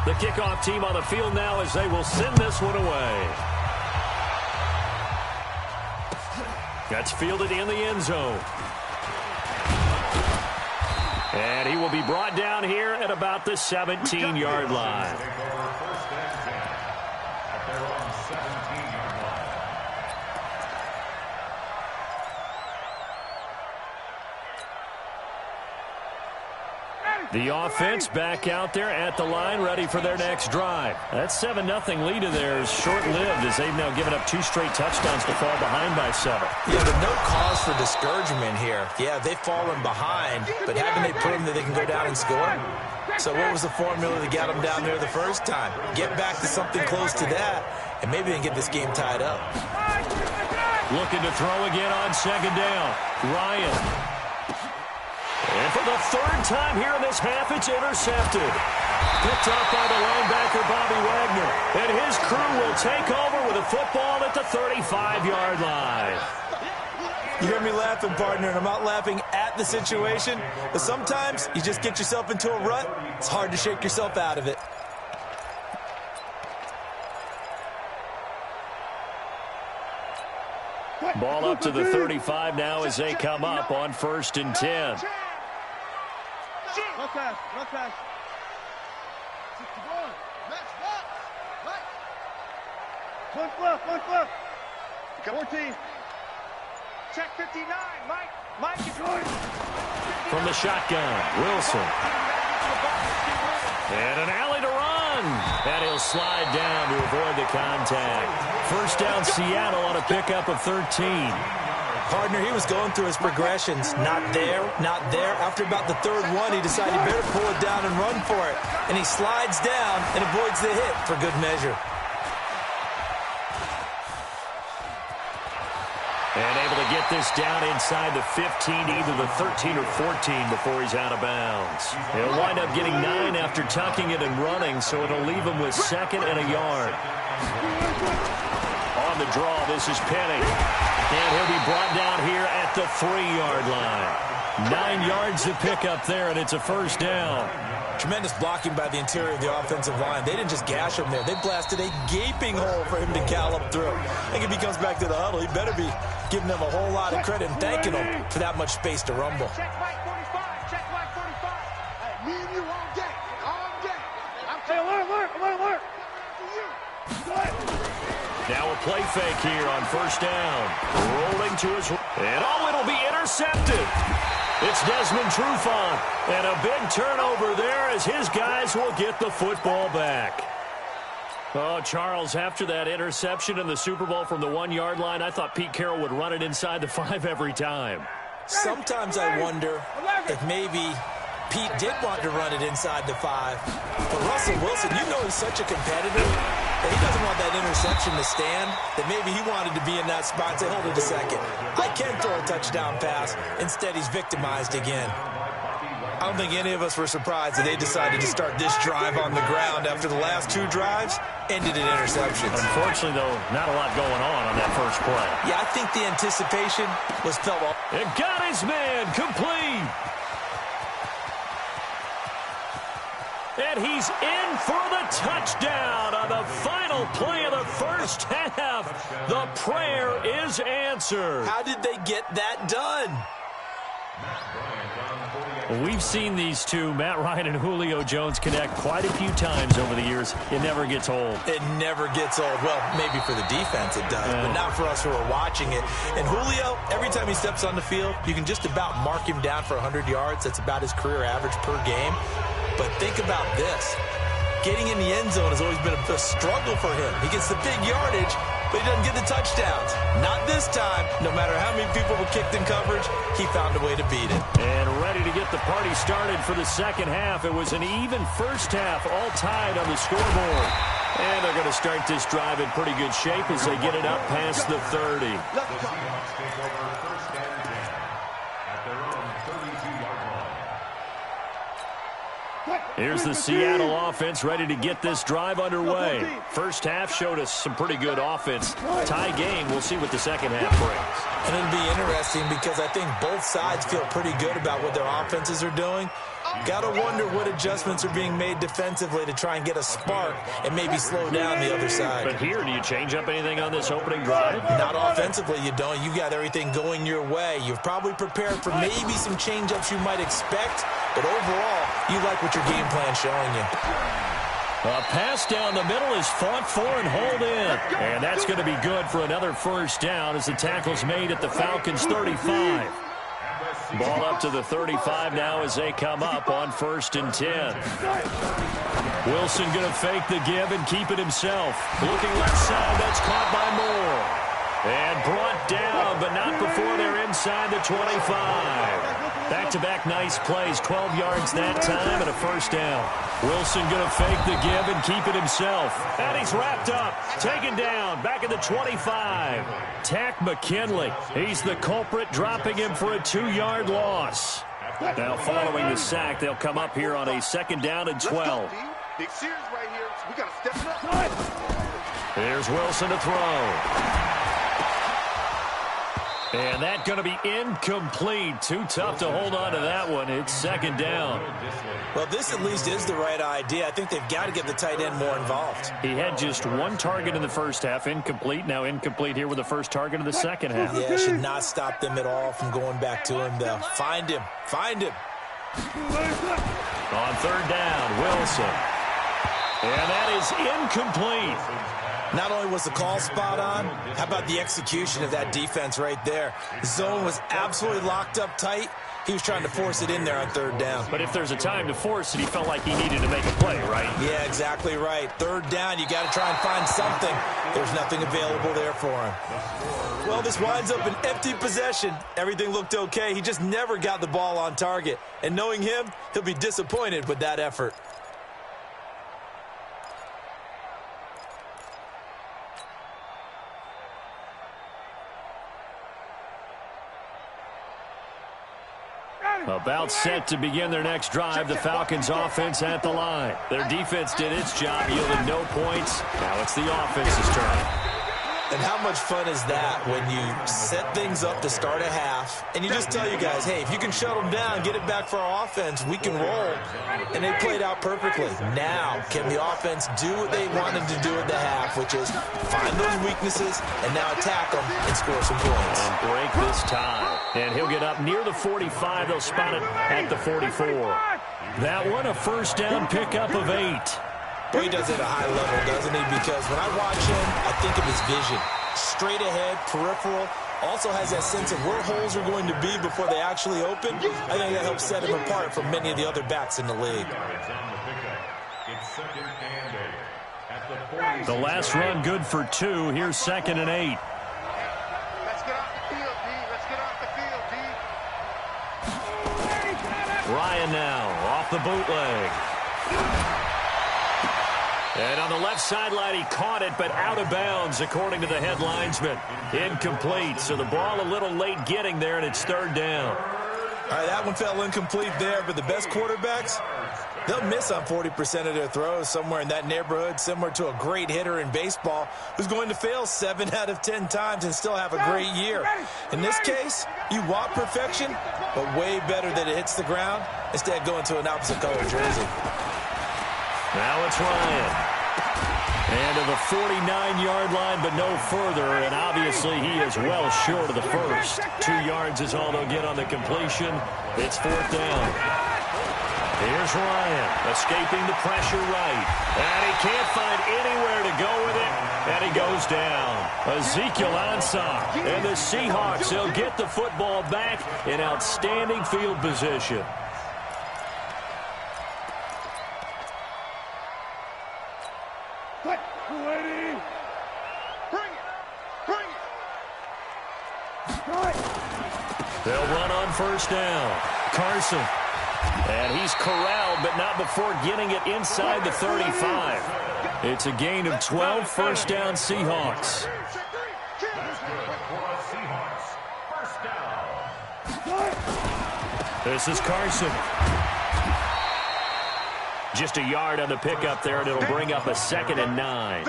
The kickoff team on the field now as they will send this one away. That's fielded in the end zone. And he will be brought down here at about the 17-yard line. The offense back out there at the line, ready for their next drive. That 7-0 lead of theirs short-lived as they've now given up 2 straight touchdowns to fall behind by 7. Yeah, but no cause for discouragement here. Yeah, they've fallen behind, but haven't they proven that they can go down and score? So what was the formula that got them down there the first time? Get back to something close to that, and maybe they can get this game tied up. Looking to throw again on second down. Ryan. And for the 3rd time here in this half, it's intercepted. Picked up by the linebacker, Bobby Wagner. And his crew will take over with a football at the 35-yard line. You hear me laughing, partner, and I'm not laughing at the situation. But sometimes you just get yourself into a rut. It's hard to shake yourself out of it. Ball up to the 35 now as they come up on 1st and 10. Look pass, look pass. One flip. 14. Check 59, Mike is going. From the shotgun, Wilson. And an alley to run. And he'll slide down to avoid the contact. 1st down, Seattle on a pickup of 13. Partner, he was going through his progressions. Not there, not there. After about the 3rd one, he decided he better pull it down and run for it. And he slides down and avoids the hit for good measure. And able to get this down inside the 15, either the 13 or 14 before he's out of bounds. He'll wind up getting 9 after tucking it and running, so it'll leave him with 2nd and a yard. On the draw, this is Penny. And he'll be brought down here at the 3-yard line. 9 yards to pick up there, and it's a 1st down. Tremendous blocking by the interior of the offensive line. They didn't just gash him there. They blasted a gaping hole for him to gallop through. I think if he comes back to the huddle, he better be giving them a whole lot of credit and thanking them for that much space to rumble. Check Mike 45. Check Mike 45. Hey, me and you all day. All day. Hey, alert. Now a play fake here on 1st down. Rolling to his... And it'll be intercepted. It's Desmond Trufant. And a big turnover there as his guys will get the football back. Oh, Charles, after that interception in the Super Bowl from the 1-yard line, I thought Pete Carroll would run it inside the 5 every time. Sometimes I wonder if maybe Pete did want to run it inside the 5. But Russell Wilson, you know he's such a competitor that he doesn't want that interception to stand, that maybe he wanted to be in that spot and say, hold it a second. I can throw a touchdown pass. Instead, he's victimized again. I don't think any of us were surprised that they decided to start this drive on the ground after the last 2 drives ended in interceptions. Unfortunately, though, not a lot going on that first play. Yeah, I think the anticipation was felt. It got his man complete. And he's in for the touchdown on the final play of the first half. The prayer is answered. How did they get that done? We've seen these two, Matt Ryan and Julio Jones, connect quite a few times over the years. It never gets old. It never gets old. Well, maybe for the defense it does, but not for us who are watching it. And Julio, every time he steps on the field, you can just about mark him down for 100 yards. That's about his career average per game. But think about this. Getting in the end zone has always been a struggle for him. He gets the big yardage, but he doesn't get the touchdowns. Not this time. No matter how many people were kicked in coverage, he found a way to beat it. And ready to get the party started for the second half. It was an even first half, all tied on the scoreboard. And they're going to start this drive in pretty good shape as they get it up past the 30. Quick. Here's the Seattle offense ready to get this drive underway. First half showed us some pretty good offense. Tie game, we'll see what the second half brings. And it'll be interesting because I think both sides feel pretty good about what their offenses are doing. Got to wonder what adjustments are being made defensively to try and get a spark and maybe slow down the other side. But here, do you change up anything on this opening drive? Not offensively, you don't. You got everything going your way. You've probably prepared for maybe some change-ups you might expect, but overall, you like what your game plan's showing you. A pass down the middle is fought for and hauled in. And that's going to be good for another first down as the tackle's made at the Falcons' 35. Ball up to the 35 now as they come up on 1st and 10. Wilson going to fake the give and keep it himself. Looking left side, that's caught by Moore. And brought down, but not before they're inside the 25. Back-to-back nice plays, 12 yards that time and a first down. Wilson going to fake the give and keep it himself. And he's wrapped up, taken down, back at the 25. Tack McKinley, he's the culprit, dropping him for a 2-yard loss. Now following the sack, they'll come up here on a 2nd down and 12. Big series right here. We got to step it up. Here's Wilson to throw. And that's going to be incomplete. Too tough to hold on to that one. It's 2nd down. Well, this at least is the right idea. I think they've got to get the tight end more involved. He had just 1 target in the first half, incomplete. Now incomplete here with the first target of the second half. Yeah, should not stop them at all from going back to him, though. Find him. Find him. On 3rd down, Wilson. And that is incomplete. Not only was the call spot on, how about the execution of that defense right there? The zone was absolutely locked up tight. He was trying to force it in there on 3rd down. But if there's a time to force it, he felt like he needed to make a play, right? Yeah, exactly right. 3rd down, you got to try and find something. There's nothing available there for him. Well, this winds up an empty possession. Everything looked okay. He just never got the ball on target. And knowing him, he'll be disappointed with that effort. About set to begin their next drive, the Falcons offense at the line. Their defense did its job, yielding no points. Now it's the offense's turn. And how much fun is that when you set things up to start a half and you just tell you guys, hey, if you can shut them down, get it back for our offense, we can roll. And they played out perfectly. Now, can the offense do what they wanted to do at the half, which is find those weaknesses and now attack them and score some points. And break this tie. And he'll get up near the 45. They'll spot it at the 44. That one, a first down pickup of 8. Boy, he does it at a high level, doesn't he? Because when I watch him, I think of his vision. Straight ahead, peripheral. Also has that sense of where holes are going to be before they actually open. I think that helps set him apart from many of the other backs in the league. The last run good for 2. Here's 2nd and 8. Let's get off the field, D. Let's get off the field, D. Ryan now off the bootleg. And on the left sideline, he caught it, but out of bounds, according to the head linesman. Incomplete, so the ball a little late getting there, and it's 3rd down. All right, that one fell incomplete there, but the best quarterbacks, they'll miss on 40% of their throws, somewhere in that neighborhood, similar to a great hitter in baseball who's going to fail 7 out of 10 times and still have a great year. In this case, you want perfection, but way better that it hits the ground instead of going to an opposite color jersey. Now it's Ryan. And to the 49-yard line, but no further. And obviously he is well short of the first. 2 yards is all they'll get on the completion. It's 4th down. Here's Ryan, escaping the pressure right. And he can't find anywhere to go with it. And he goes down. Ezekiel Ansah. And the Seahawks, they'll get the football back in outstanding field position. They'll run on 1st down. Carson. And he's corralled, but not before getting it inside the 35. It's a gain of 12, 1st down Seahawks. This is Carson. Just a yard on the pickup there, and it'll bring up a 2nd and 9.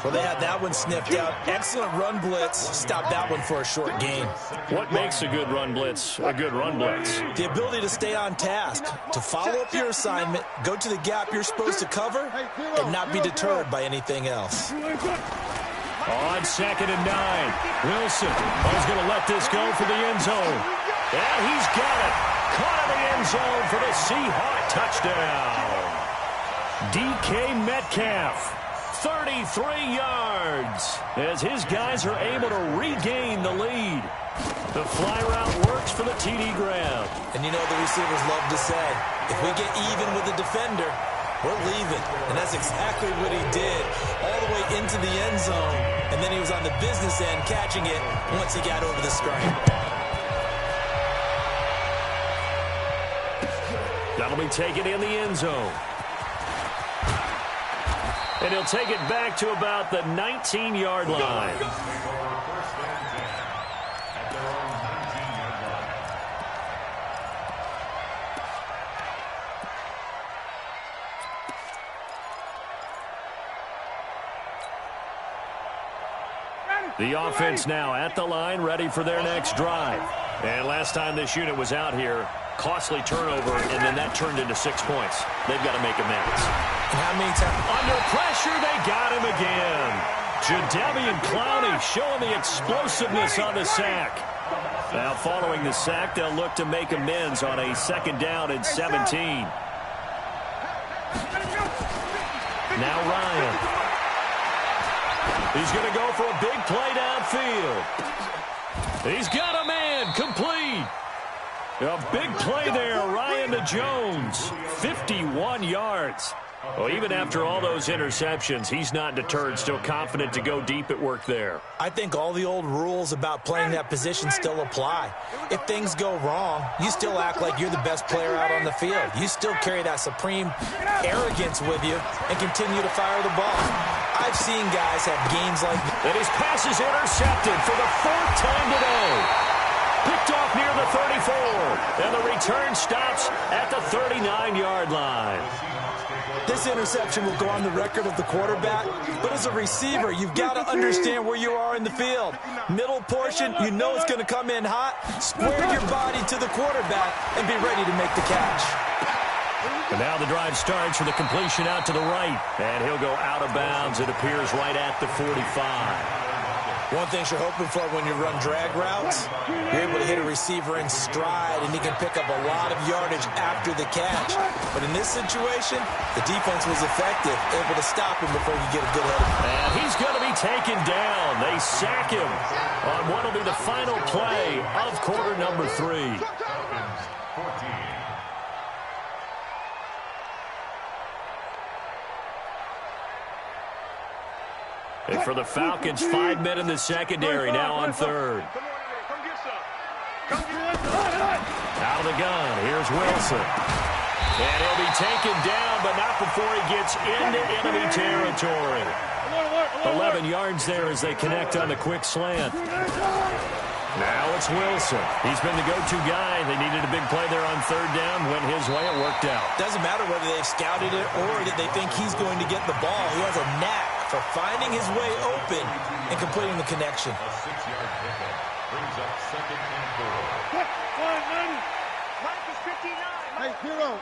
Well, they had that one sniffed out. Excellent run blitz. Stop that one for a short gain. What makes a good run blitz a good run blitz? The ability to stay on task, to follow up your assignment, go to the gap you're supposed to cover, and not be deterred by anything else. On 2nd and 9, Wilson is going to let this go for the end zone. And he's got it. Caught in the end zone for the Seahawk touchdown. DK Metcalf, 33 yards, as his guys are able to regain the lead. The fly route works for the TD grab. And you know the receivers love to say, if we get even with the defender, we're leaving. And that's exactly what he did, all the way into the end zone. And then he was on the business end catching it once he got over the screen. That'll be taken in the end zone. And he'll take it back to about the 19-yard line. The offense now at the line, ready for their next drive. And last time this unit was out here, costly turnover, and then that turned into 6 points. They've got to make amends. And how many times? Under pressure, they got him again. Jadeveon Clowney showing the explosiveness on the sack. Now following the sack, they'll look to make amends on a 2nd down and 17. Now Ryan. He's going to go for a big play downfield. He's got a man, complete. A big play there, Ryan to Jones, 51 yards. Well, even after all those interceptions, he's not deterred, still confident to go deep at work there. I think all the old rules about playing that position still apply. If things go wrong, you still act like you're the best player out on the field. You still carry that supreme arrogance with you and continue to fire the ball. I've seen guys have games like this. And his pass is intercepted for the 4th time today. Picked off near the 34. And the return stops at the 39-yard line. This interception will go on the record of the quarterback, but as a receiver, you've got to understand where you are in the field. Middle portion, you know it's going to come in hot. Square your body to the quarterback and be ready to make the catch. And now the drive starts with a completion out to the right. And he'll go out of bounds, it appears, right at the 45. One thing you're hoping for when you run drag routes, you're able to hit a receiver in stride, and he can pick up a lot of yardage after the catch. But in this situation, the defense was effective, able to stop him before he get a good head. And he's going to be taken down. They sack him on what will be the final play of quarter number 3. And for the Falcons, 5 men in the secondary, now on 3rd. Out of the gun, here's Wilson. And he'll be taken down, but not before he gets into enemy territory. 11 yards there as they connect on the quick slant. Now it's Wilson. He's been the go-to guy. They needed a big play there on 3rd down. Went his way. It worked out. Doesn't matter whether they've scouted it or that they think he's going to get the ball. He has a knack for finding his way open and completing the connection. Brings up 2nd and 4. Hey, 0.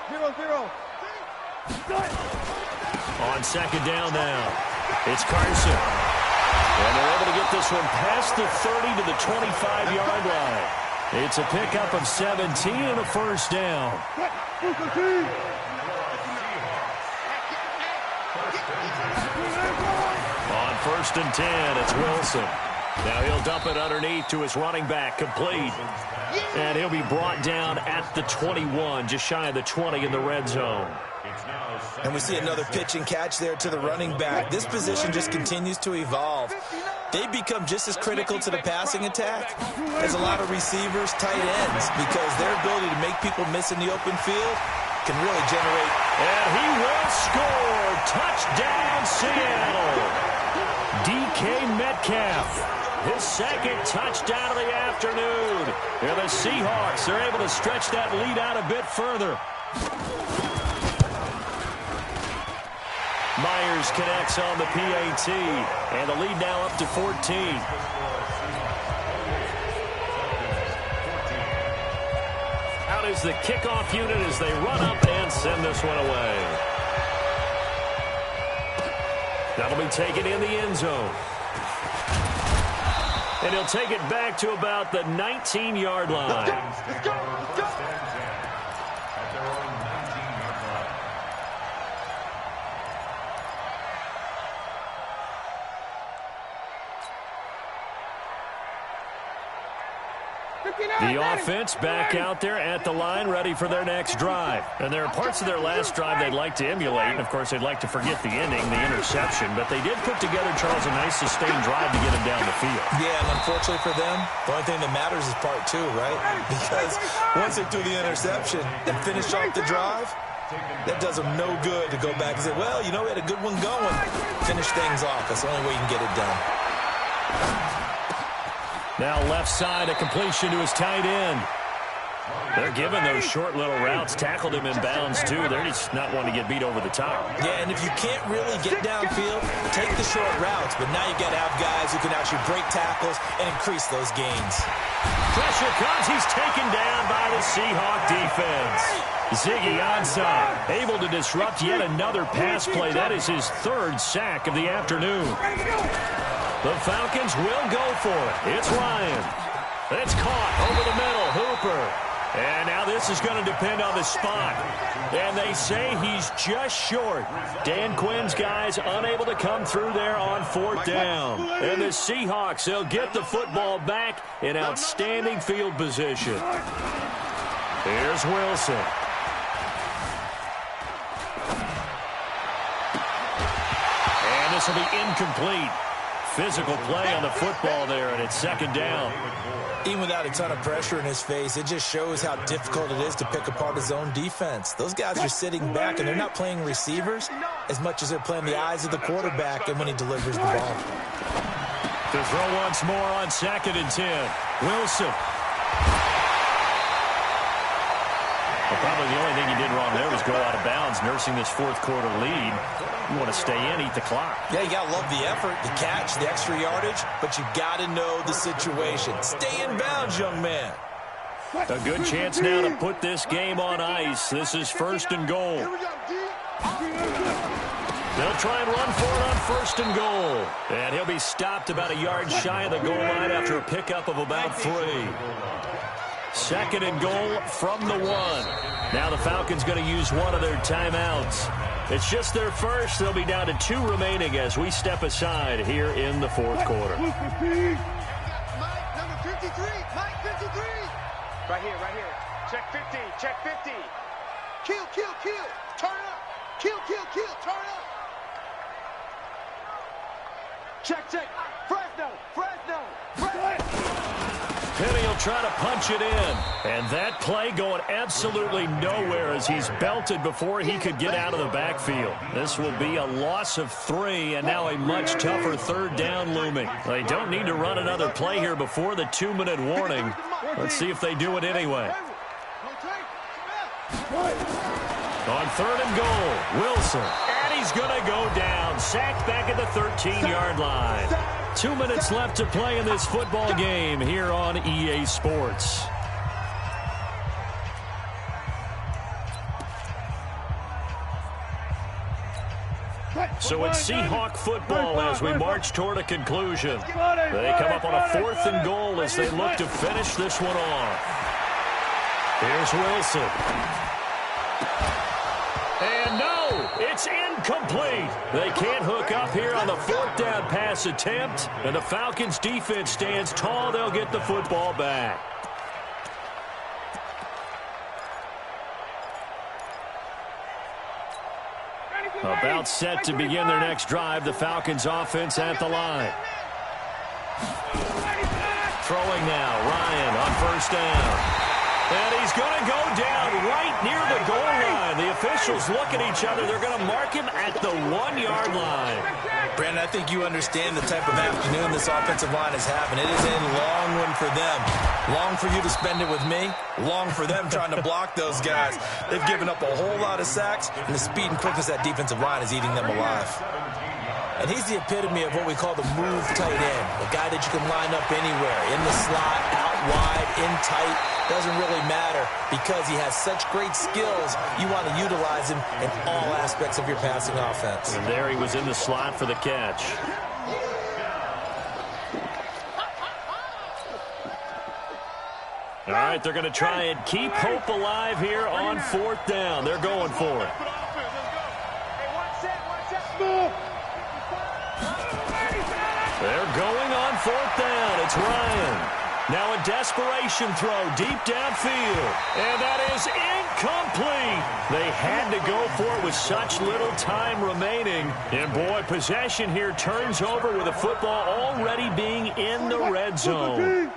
On 2nd down now, it's Carson. And they're able to get this one past the 30 to the 25-yard line. It's a pickup of 17 and a 1st down. On 1st and 10, it's Wilson. Now he'll dump it underneath to his running back, complete. And he'll be brought down at the 21, just shy of the 20 in the red zone. And we see another pitch and catch there to the running back. This position just continues to evolve. They become just as critical to the passing attack as a lot of receivers, tight ends, because their ability to make people miss in the open field can really generate. And he will score. Touchdown, Seattle. DK Metcalf. His 2nd touchdown of the afternoon. And the Seahawks are able to stretch that lead out a bit further. Myers connects on the PAT, and the lead now up to 14. Out is the kickoff unit as they run up and send this one away. That'll be taken in the end zone. And he'll take it back to about the 19-yard line. Let's go, let's go. The offense back out there at the line, ready for their next drive. And there are parts of their last drive they'd like to emulate. And, of course, they'd like to forget the ending, the interception. But they did put together, Charles, a nice sustained drive to get him down the field. Yeah, and unfortunately for them, the only thing that matters is part two, right? Because once they do the interception and finish off the drive, that does them no good to go back and say, well, you know, we had a good one going. Finish things off. That's the only way you can get it done. Now left side, a completion to his tight end. They're giving those short little routes. Tackled him in bounds, too. They're just not wanting to get beat over the top. Yeah, and if you can't really get downfield, take the short routes. But now you got to have guys who can actually break tackles and increase those gains. Pressure comes. He's taken down by the Seahawk defense. Ziggy onside, able to disrupt yet another pass play. That is his third sack of the afternoon. The Falcons will go for it. It's Ryan. It's caught over the middle. Hooper. And now this is going to depend on the spot. And they say he's just short. Dan Quinn's guys unable to come through there on fourth down. And the Seahawks, they'll get the football back in outstanding field position. Here's Wilson. And this will be incomplete. Physical play on the football there, and it's second down. Even without a ton of pressure in his face, it just shows how difficult it is to pick apart his own defense. Those guys are sitting back, and they're not playing receivers as much as they're playing the eyes of the quarterback and when he delivers the ball. To throw once more on 2nd and 10. Wilson. Well, probably the only thing he did wrong there was go out of bounds, nursing this fourth quarter lead. You want to stay in, eat the clock. Yeah, you got to love the effort, the catch, the extra yardage, but you got to know the situation. Stay in bounds, young man. A good chance now to put this game on ice. This is 1st and goal. They'll try and run for it on 1st and goal. And he'll be stopped about a yard shy of the goal line after a pickup of about 3. 2nd and goal from the 1. Now the Falcons going to use one of their timeouts. It's just their first. They'll be down to 2 remaining as we step aside here in the fourth quarter. Mike, number 53. Mike, 53. Right here, right here. Check 50, check 50. Kill, kill, kill. Turn up. Kill, kill, kill. Turn up. Check, check. Fresno, Fresno, Fresno. Penny will try to punch it in. And that play going absolutely nowhere as he's belted before he could get out of the backfield. This will be a loss of 3, and now a much tougher 3rd down looming. They don't need to run another play here before the 2-minute warning. Let's see if they do it anyway. On 3rd and goal, Wilson. And he's going to go down. Sacked back at the 13-yard line. 2 minutes left to play in this football game here on EA Sports. So it's Seahawk football as we march toward a conclusion. They come up on a 4th and goal as they look to finish this one off. Here's Wilson. And no, it's incomplete. They can't hook up here on the 4th down pass attempt. And the Falcons defense stands tall. They'll get the football back. About set to begin their next drive. The Falcons offense at the line. Throwing now, Ryan on 1st down. And he's going to go down right near the goal line. the officials look at each other. They're going to mark him at the 1-yard line. Brandon, I think you understand the type of afternoon this offensive line is having. It is a long one for them. Long for you to spend it with me. Long for them trying to block those guys. They've given up a whole lot of sacks, and the speed and quickness of that defensive line is eating them alive. And he's the epitome of what we call the move tight end, a guy that you can line up anywhere, in the slot, out wide, in tight. Doesn't really matter because he has such great skills. You want to utilize him in all aspects of your passing offense. And there he was in the slot for the catch. All right, they're going to try and keep hope alive here on 4th down. They're going for it. They're going on 4th down. It's Ryan. Now a desperation throw deep downfield. And that is incomplete. They had to go for it with such little time remaining. And, boy, possession here turns over with the football already being in the red zone.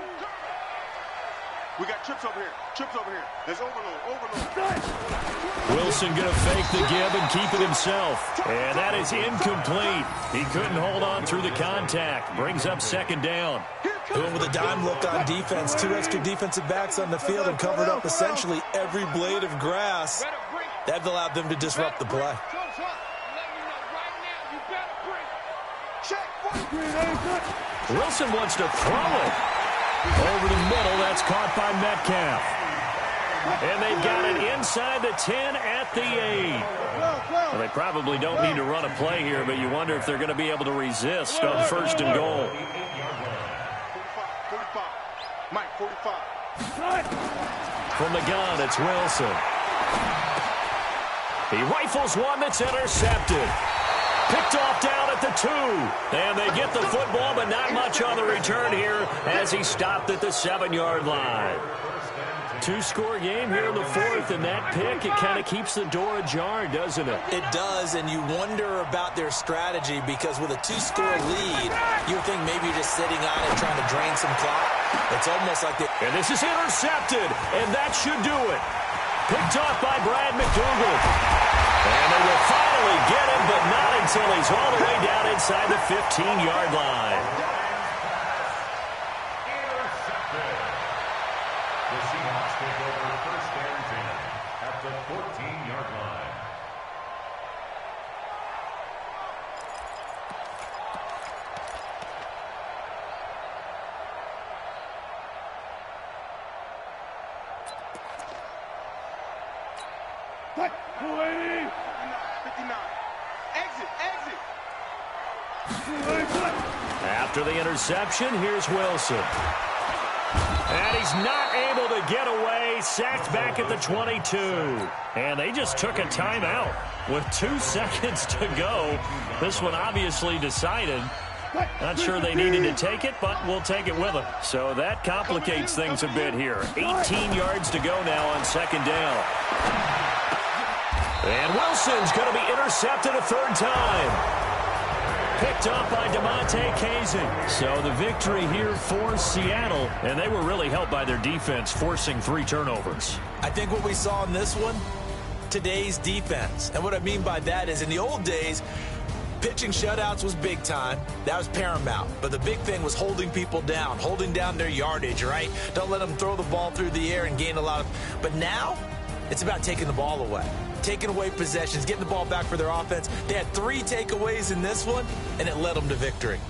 We got trips over here. Trips over here. There's overload. Wilson going to fake the give and keep it himself. And that is incomplete. He couldn't hold on through the contact. Brings up 2nd down. Going with a dime look on defense. 2 extra defensive backs on the field and covered up essentially every blade of grass. That allowed them to disrupt the play. Wilson wants to throw it. Over the middle, that's caught by Metcalf. And they've got it inside the 10 at the 8. Well, they probably don't need to run a play here, but you wonder if they're going to be able to resist on 1st and goal. 45. Mike, 45. From the gun, it's Wilson. He rifles one that's intercepted. Picked off down at the 2. And they get the football, but not much on the return here as he stopped at the 7-yard line. 2-score game here in the 4th, and that pick, it kind of keeps the door ajar, doesn't it? It does, and you wonder about their strategy because with a 2-score lead, you would think maybe you're just sitting on it trying to drain some clock. It's almost like they... And this is intercepted, and that should do it. Picked off by Brad McDougal. And they will finally get him, but not until he's all the way down inside the 15-yard line. The Seahawks take over 1st and 10 at the 14-yard line. What? 280. 59. Exit. After the interception, here's Wilson. And he's not able to get away. Sacked back at the 22. And they just took a timeout with 2 seconds to go. This one obviously decided. Not sure they needed to take it, but we'll take it with them. So that complicates things a bit here. 18 yards to go now on 2nd down. And Wilson's going to be intercepted a 3rd time. Picked up by DeMonte Kazing. So the victory here for Seattle, and they were really helped by their defense, forcing 3 turnovers. I think what we saw in this one, today's defense. And what I mean by that is in the old days, pitching shutouts was big time. That was paramount. But the big thing was holding people down, holding down their yardage, right? Don't let them throw the ball through the air and gain a lot of... But now, it's about taking the ball away. Taking away possessions, getting the ball back for their offense. They had 3 takeaways in this one, and it led them to victory.